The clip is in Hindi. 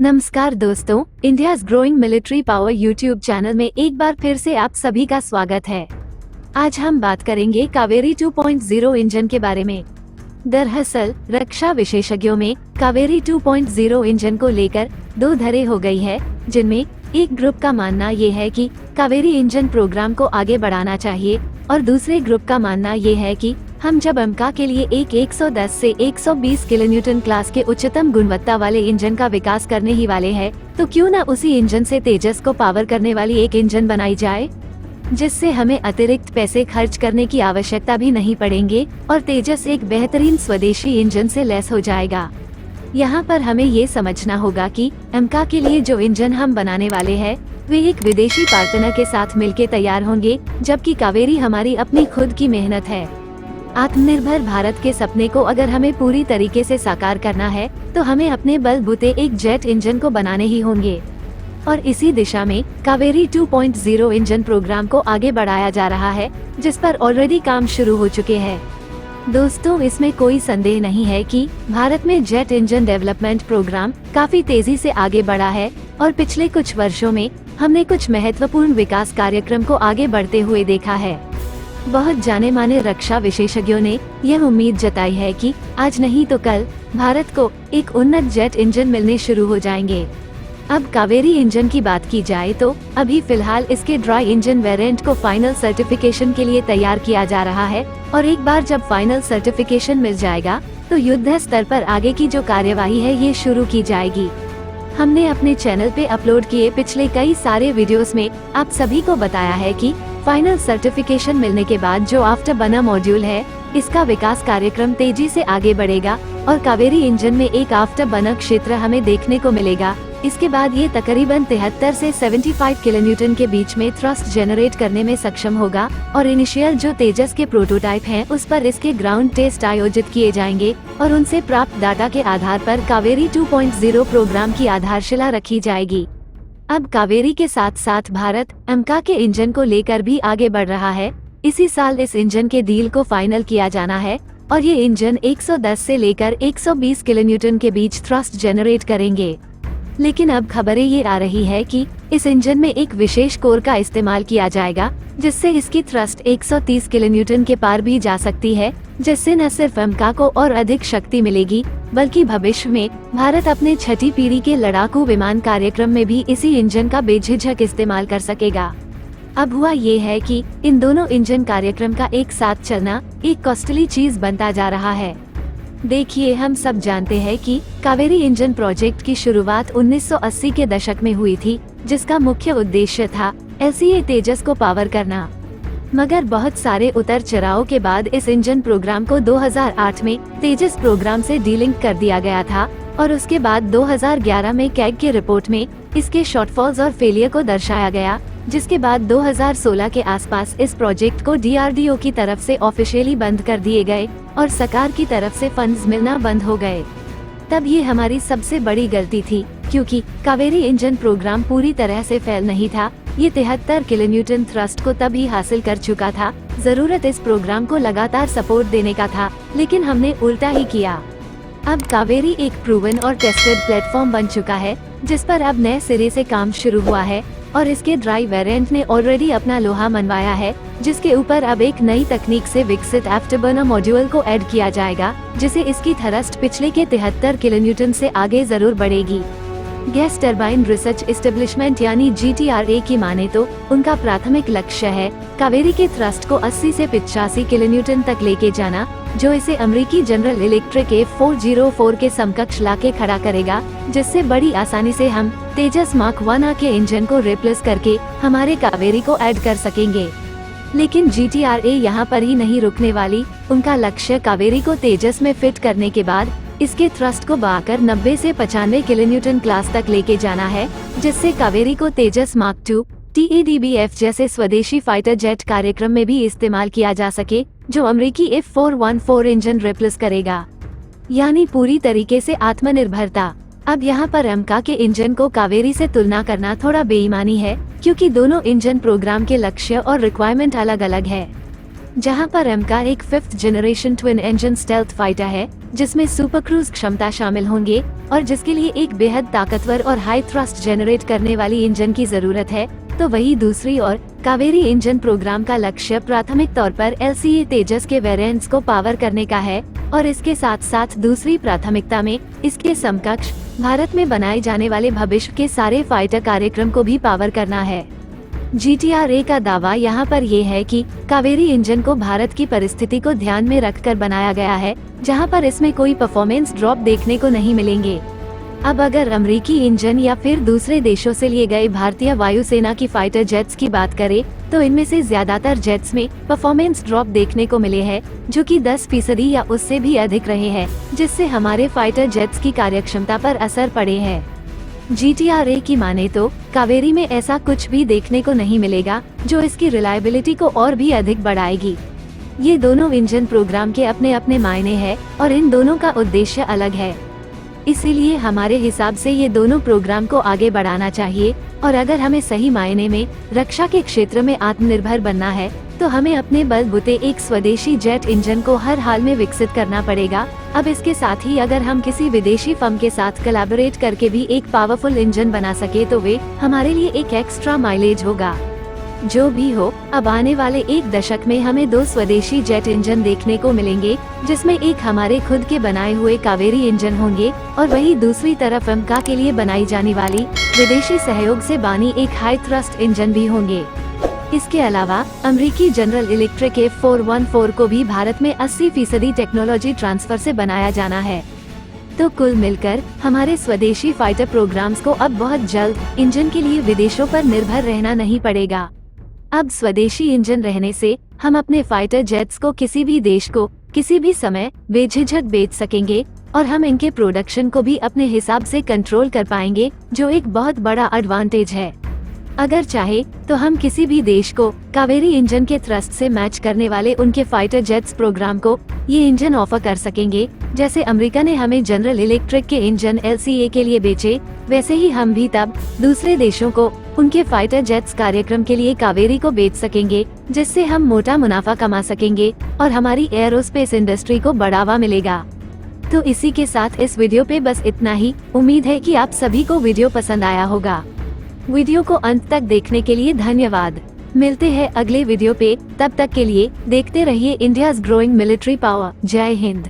नमस्कार दोस्तों, India's growing military power YouTube channel में एक बार फिर से आप सभी का स्वागत है। आज हम बात करेंगे कावेरी 2.0 इंजन के बारे में। दरअसल रक्षा विशेषज्ञों में कावेरी 2.0 इंजन को लेकर दो धड़े हो गई है, जिनमें एक ग्रुप का मानना ये है कि कावेरी इंजन प्रोग्राम को आगे बढ़ाना चाहिए और दूसरे ग्रुप का मानना ये है कि हम जब एमका के लिए एक 110 से 120 किलोन्यूटन क्लास के उच्चतम गुणवत्ता वाले इंजन का विकास करने ही वाले हैं, तो क्यों न उसी इंजन से तेजस को पावर करने वाली एक इंजन बनाई जाए, जिससे हमें अतिरिक्त पैसे खर्च करने की आवश्यकता भी नहीं पड़ेंगे और तेजस एक बेहतरीन स्वदेशी इंजन से लैस हो जाएगा। यहाँ पर हमें ये समझना होगा कि एमका के लिए जो इंजन हम बनाने वाले हैं वे एक विदेशी पार्टनर के साथ मिलकर तैयार होंगे, जबकि कावेरी हमारी अपनी खुद की मेहनत है। आत्मनिर्भर भारत के सपने को अगर हमें पूरी तरीके से साकार करना है तो हमें अपने बलबूते एक जेट इंजन को बनाने ही होंगे और इसी दिशा में कावेरी 2.0 इंजन प्रोग्राम को आगे बढ़ाया जा रहा है, जिस पर ऑलरेडी काम शुरू हो चुके हैं। दोस्तों, इसमें कोई संदेह नहीं है कि भारत में जेट इंजन डेवलपमेंट प्रोग्राम काफी तेजी से आगे बढ़ा है और पिछले कुछ वर्षों में हमने कुछ महत्वपूर्ण विकास कार्यक्रम को आगे बढ़ते हुए देखा है। बहुत जाने माने रक्षा विशेषज्ञों ने यह उम्मीद जताई है कि आज नहीं तो कल भारत को एक उन्नत जेट इंजन मिलने शुरू हो जाएंगे। अब कावेरी इंजन की बात की जाए तो अभी फिलहाल इसके ड्राई इंजन वेरिएंट को फाइनल सर्टिफिकेशन के लिए तैयार किया जा रहा है और एक बार जब फाइनल सर्टिफिकेशन मिल जाएगा तो युद्ध स्तर पर आगे की जो कार्यवाही है ये शुरू की जाएगी। हमने अपने चैनल पे अपलोड किए पिछले कई सारे वीडियोस में आप सभी को बताया है कि फाइनल सर्टिफिकेशन मिलने के बाद जो आफ्टर बर्नर मॉड्यूल है, इसका विकास कार्यक्रम तेजी से आगे बढ़ेगा और कावेरी इंजन में एक आफ्टर बर्नर क्षेत्र हमें देखने को मिलेगा। इसके बाद ये तकरीबन 73 से 75 किलोन्यूटन के बीच में थ्रस्ट जनरेट करने में सक्षम होगा और इनिशियल जो तेजस के प्रोटोटाइप हैं, उस पर इसके ग्राउंड टेस्ट आयोजित किए जाएंगे और उनसे प्राप्त डाटा के आधार पर कावेरी 2.0 प्रोग्राम की आधारशिला रखी जाएगी। अब कावेरी के साथ साथ भारत एमका के इंजन को लेकर भी आगे बढ़ रहा है। इसी साल इस इंजन के डील को फाइनल किया जाना है और ये इंजन 110 से लेकर 120 किलोन्यूटन के बीच थ्रस्ट जनरेट करेंगे। लेकिन अब खबरें ये आ रही है कि इस इंजन में एक विशेष कोर का इस्तेमाल किया जाएगा, जिससे इसकी थ्रस्ट 130 किलोन्यूटन के पार भी जा सकती है, जिससे न सिर्फ एमका को और अधिक शक्ति मिलेगी बल्कि भविष्य में भारत अपने छठी पीढ़ी के लड़ाकू विमान कार्यक्रम में भी इसी इंजन का बेझिझक इस्तेमाल कर सकेगा। अब हुआ ये है कि इन दोनों इंजन कार्यक्रम का एक साथ चलना एक कॉस्टली चीज बनता जा रहा है। देखिए, हम सब जानते हैं कि कावेरी इंजन प्रोजेक्ट की शुरुआत 1980 के दशक में हुई थी, जिसका मुख्य उद्देश्य था एलसीए तेजस को पावर करना। मगर बहुत सारे उतर चढ़ाव के बाद इस इंजन प्रोग्राम को 2008 में तेजस प्रोग्राम से डीलिंक कर दिया गया था और उसके बाद 2011 में कैग की रिपोर्ट में इसके शॉर्टफॉल्स और फेलियर को दर्शाया गया, जिसके बाद 2016 के आसपास इस प्रोजेक्ट को डीआरडीओ की तरफ से ऑफिशियली बंद कर दिए गए और सरकार की तरफ से फंड्स मिलना बंद हो गए। तब ये हमारी सबसे बड़ी गलती थी, क्योंकि कावेरी इंजन प्रोग्राम पूरी तरह से फेल नहीं था। ये 73 किलोन्यूटन थ्रस्ट को तब ही हासिल कर चुका था। जरूरत इस प्रोग्राम को लगातार सपोर्ट देने का था, लेकिन हमने उल्टा ही किया। अब कावेरी एक प्रूवन और टेस्टेड प्लेटफॉर्म बन चुका है, जिस पर अब नए सिरे से काम शुरू हुआ है और इसके ड्राई वेरिएंट ने ऑलरेडी अपना लोहा मनवाया है, जिसके ऊपर अब एक नई तकनीक से विकसित आफ्टरबर्नर मॉड्यूल को ऐड किया जाएगा, जिसे इसकी थ्रस्ट पिछले के 73 किलोन्यूटन से आगे जरूर बढ़ेगी। गैस टरबाइन रिसर्च एस्टेब्लिशमेंट यानी GTRA की माने तो उनका प्राथमिक लक्ष्य है कावेरी के थ्रस्ट को 80 से 85 किलोन्यूटन तक लेके जाना, जो इसे अमेरिकी जनरल इलेक्ट्रिक F404 के समकक्ष लाके खड़ा करेगा, जिससे बड़ी आसानी से हम तेजस मार्क 1A के इंजन को रिप्लेस करके हमारे कावेरी को ऐड कर सकेंगे। लेकिन GTRA यहाँ पर ही नहीं रुकने वाली। उनका लक्ष्य कावेरी को तेजस में फिट करने के बाद इसके थ्रस्ट को बढ़ाकर 90 से 95 किलोन्यूटन क्लास तक लेके जाना है, जिससे कावेरी को तेजस मार्क 2 TADBF जैसे स्वदेशी फाइटर जेट कार्यक्रम में भी इस्तेमाल किया जा सके, जो अमेरिकी F414 इंजन रिप्लेस करेगा, यानी पूरी तरीके से आत्मनिर्भरता। अब यहाँ पर एमका के इंजन को कावेरी से तुलना करना थोड़ा बेईमानी है, क्योंकि दोनों इंजन प्रोग्राम के लक्ष्य और रिक्वायरमेंट अलग अलग है। जहां पर एमका एक 5th generation twin engine stealth fighter है, जिसमें सुपर क्रूज क्षमता शामिल होंगे और जिसके लिए एक बेहद ताकतवर और हाई थ्रस्ट जनरेट करने वाली इंजन की जरूरत है। तो वही दूसरी ओर कावेरी इंजन प्रोग्राम का लक्ष्य प्राथमिक तौर पर LCA तेजस के वेरिएंट्स को पावर करने का है और इसके साथ साथ दूसरी प्राथमिकता में इसके समकक्ष भारत में बनाए जाने वाले भविष्य के सारे फाइटर कार्यक्रम को भी पावर करना है। GTRA का दावा यहाँ पर ये है कि कावेरी इंजन को भारत की परिस्थिति को ध्यान में रखकर बनाया गया है, जहाँ पर इसमें कोई परफॉर्मेंस ड्रॉप देखने को नहीं मिलेंगे। अब अगर अमेरिकी इंजन या फिर दूसरे देशों से लिए गए भारतीय वायुसेना की फाइटर जेट्स की बात करें, तो इनमें से ज्यादातर जेट्स में परफॉर्मेंस ड्रॉप देखने को मिले हैं, जो कि 10% या उससे भी अधिक रहे हैं, जिससे हमारे फाइटर जेट्स की कार्यक्षमता पर असर पड़े हैं। GTRA की माने तो कावेरी में ऐसा कुछ भी देखने को नहीं मिलेगा जो इसकी रिलायबिलिटी को और भी अधिक बढ़ाएगी। ये दोनों इंजन प्रोग्राम के अपने अपने मायने हैं और इन दोनों का उद्देश्य अलग है, इसीलिए हमारे हिसाब से ये दोनों प्रोग्राम को आगे बढ़ाना चाहिए। और अगर हमें सही मायने में रक्षा के क्षेत्र में आत्मनिर्भर बनना है, तो हमें अपने बलबूते एक स्वदेशी जेट इंजन को हर हाल में विकसित करना पड़ेगा। अब इसके साथ ही अगर हम किसी विदेशी फर्म के साथ कोलैबोरेट करके भी एक पावरफुल इंजन बना सके, तो वे हमारे लिए एक एक्स्ट्रा माइलेज होगा। जो भी हो, अब आने वाले एक दशक में हमें 2 स्वदेशी जेट इंजन देखने को मिलेंगे, जिसमें एक हमारे खुद के बनाए हुए कावेरी इंजन होंगे और वही दूसरी तरफ एमका के लिए बनाई जाने वाली विदेशी सहयोग से बनी एक हाई थ्रस्ट इंजन भी होंगे। इसके अलावा अमेरिकी जनरल इलेक्ट्रिक F414 को भी भारत में 80% टेक्नोलॉजी ट्रांसफर से बनाया जाना है। तो कुल मिलकर हमारे स्वदेशी फाइटर प्रोग्राम्स को अब बहुत जल्द इंजन के लिए विदेशों पर निर्भर रहना नहीं पड़ेगा। अब स्वदेशी इंजन रहने से हम अपने फाइटर जेट्स को किसी भी देश को किसी भी समय बेझिझक बेच सकेंगे और हम इनके प्रोडक्शन को भी अपने हिसाब से कंट्रोल कर पाएंगे, जो एक बहुत बड़ा एडवांटेज है। अगर चाहे तो हम किसी भी देश को कावेरी इंजन के थ्रस्ट से मैच करने वाले उनके फाइटर जेट्स प्रोग्राम को ये इंजन ऑफर कर सकेंगे। जैसे अमेरिका ने हमें जनरल इलेक्ट्रिक के इंजन LCA के लिए बेचे, वैसे ही हम भी तब दूसरे देशों को उनके फाइटर जेट्स कार्यक्रम के लिए कावेरी को बेच सकेंगे, जिससे हम मोटा मुनाफा कमा सकेंगे और हमारी एयरोस्पेस इंडस्ट्री को बढ़ावा मिलेगा। तो इसी के साथ इस वीडियो पे बस इतना ही। उम्मीद है कि आप सभी को वीडियो पसंद आया होगा। वीडियो को अंत तक देखने के लिए धन्यवाद। मिलते हैं अगले वीडियो पे, तब तक के लिए देखते रहिए इंडियाज ग्रोइंग मिलिट्री पावर। जय हिंद।